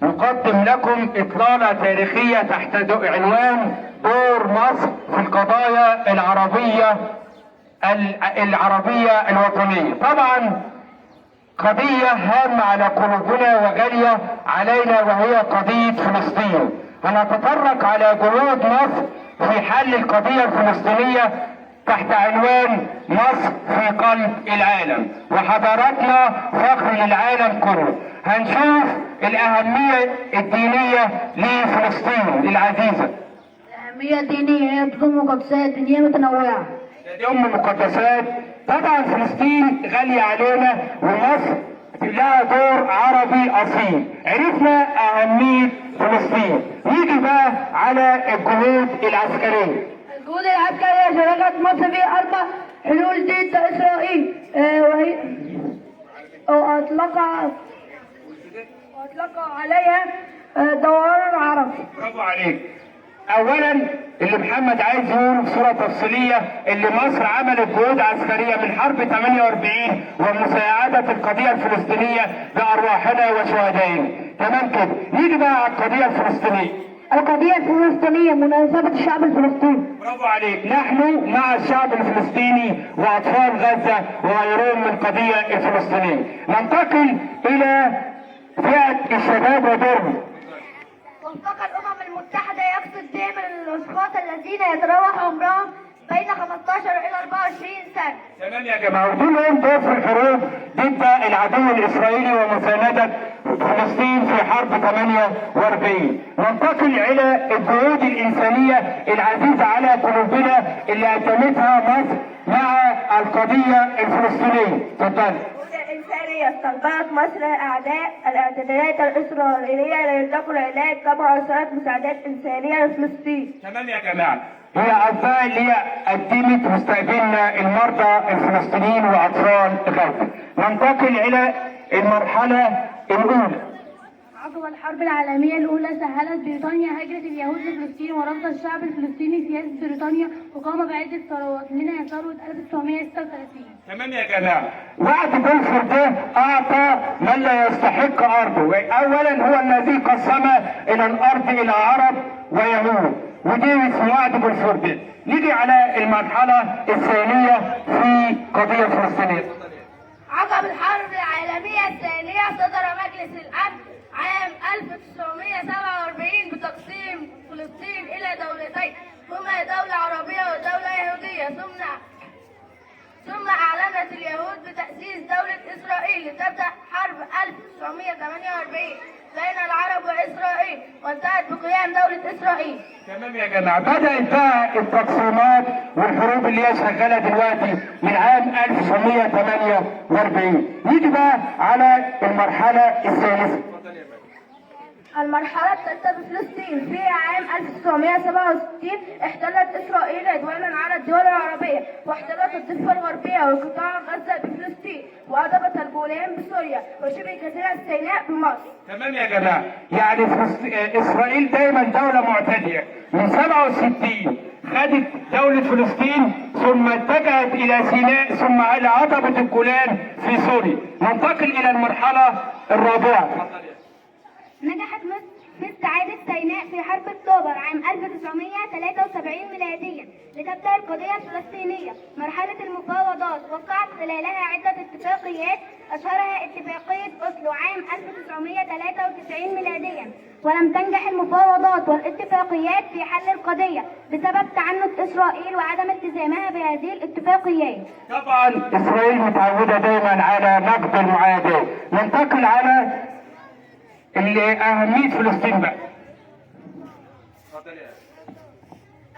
نقدم لكم إطلالة تاريخية تحت عنوان دور مصر في القضايا العربية الوطنية. طبعا قضية هامة على قلوبنا وغالية علينا، وهي قضية فلسطين. هنتطرق على جهود مصر في حل القضية الفلسطينية تحت عنوان مصر في قلب العالم، وحضارتنا فخر للعالم كله. هنشوف الأهمية الدينية لفلسطين العزيزة. الأهمية الدينية هي تكون مقدسات دينية متنوعة. دي مقدسات. طبعا فلسطين غالية علينا، ومصر لها دور عربي أصيل. عرفنا أهمية فلسطين، نيجي بقى على الجهود العسكرية. الجهود العسكرية شاركت مصر في 4 حلول ضد إسرائيل، وهي وأطلق عليها دوران عربي. برافو عليك. اولا اللي محمد عايز يقوله بصوره تفصيليه، اللي مصر عملت جهود عسكريه من حرب 48 ومساعده القضيه الفلسطينيه بارواحنا وشهدائنا. تمام كده. نيجي بقى على القضيه الفلسطينيه. القضية الفلسطينية مناسبة الشعب الفلسطيني. برافو عليك. نحن مع الشعب الفلسطيني واطفال غزه وغيرهم من القضيه الفلسطينيه. ننتقل الى فئه الشباب ودورهم. وفق الأمم المتحدة يقصد دعم الأشخاص الذين يتراوح عمرهم بين 15 إلى 24 سنة. تمام يا جماعة. ودول دور في الحروب ضد العدو الإسرائيلي ومساندة فلسطين في حرب 48. ننتقل إلى الجهود الإنسانية العزيزة على قلوبنا اللي قدمتها مصر مع القضية الفلسطينية. اتفضل. الإنسانية استقبلت مصر أعداء الاعتداءات الإسرائيلية ليطلقوا العلاج كما أرسلت مساعدات إنسانية لفلسطين. تمام يا جماعة. هي أعضاء اللي هي قدمت واستقبلنا المرضى الفلسطينيين وأطفال غزة. ننتقل إلى المرحلة الأولى. عقب الحرب العالمية الأولى سهلت بريطانيا هجرة اليهود لفلسطين، ورفض الشعب الفلسطيني سياسة بريطانيا، وقام بعدة ثورات منها ثورة 1936. تمام يا جماعة. وعد بلفور ده أعطى من لا يستحق أرضه. أولا هو الذي قسم إلى الأرض إلى عرب ويهود، ودي اسمه وعد بلفور ده. نيجي على المرحلة الثانية في قضية فلسطينية. عقب الحرب العالمية الثانية صدر مجلس الأمن عام 1947 بتقسيم فلسطين إلى دولتين، هما دولة عربية ودولة يهودية. ثم أعلنت اليهود بتأسيس دولة إسرائيل لتبدأ حرب 1948 بين العرب وإسرائيل، وانتهت بقيام دولة إسرائيل. تمام يا جماعة. بدأت بقى التقسيمات والحروب اللي هي شغالة دلوقتي من عام 1948. نيجي بقى على المرحلة الثالثة. المرحلة الثالثة بفلسطين. في عام 1967 احتلت إسرائيل عدوانا على الدول العربية، واحتلت الضفة الغربية وقطاع غزة بفلسطين، وأضبط الجولان بسوريا، وشبه جزيرة سيناء بمصر. تمام يا جماعة. يعني إسرائيل دايما دولة معتدية. من 67 خدت دولة فلسطين، ثم اتجهت إلى سيناء، ثم إلى هضبة الجولان في سوريا. ننتقل إلى المرحلة الرابعة. نجحت مصر في استعادة سيناء في حرب أكتوبر عام 1973 ميلاديا لتبدأ القضية الفلسطينية. مرحلة المفاوضات وقعت خلالها عدة اتفاقيات، أشهرها اتفاقية أوسلو عام 1993 ميلاديا، ولم تنجح المفاوضات والاتفاقيات في حل القضية بسبب تعنت إسرائيل وعدم التزامها بهذه الاتفاقيات. طبعا إسرائيل متعودة دايما على نقد المعاداة. ننتقل على أهمية فلسطين بقى.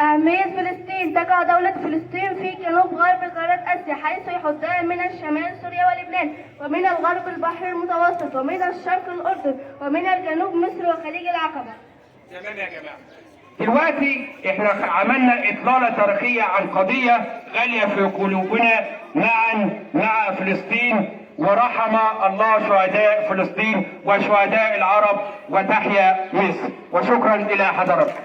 أهمية فلسطين. تقع دولة فلسطين في جنوب غرب قارة آسيا، حيث يحدها من الشمال سوريا ولبنان، ومن الغرب البحر المتوسط، ومن الشرق الأردن، ومن الجنوب مصر وخليج العقبة. تمام يا جماعة. دلوقتي احنا عملنا إطلالة تاريخية عن قضية غالية في قلوبنا معا مع فلسطين، ورحم الله شهداء فلسطين وشهداء العرب، وتحيا مصر. وشكرا إلى حضراتكم.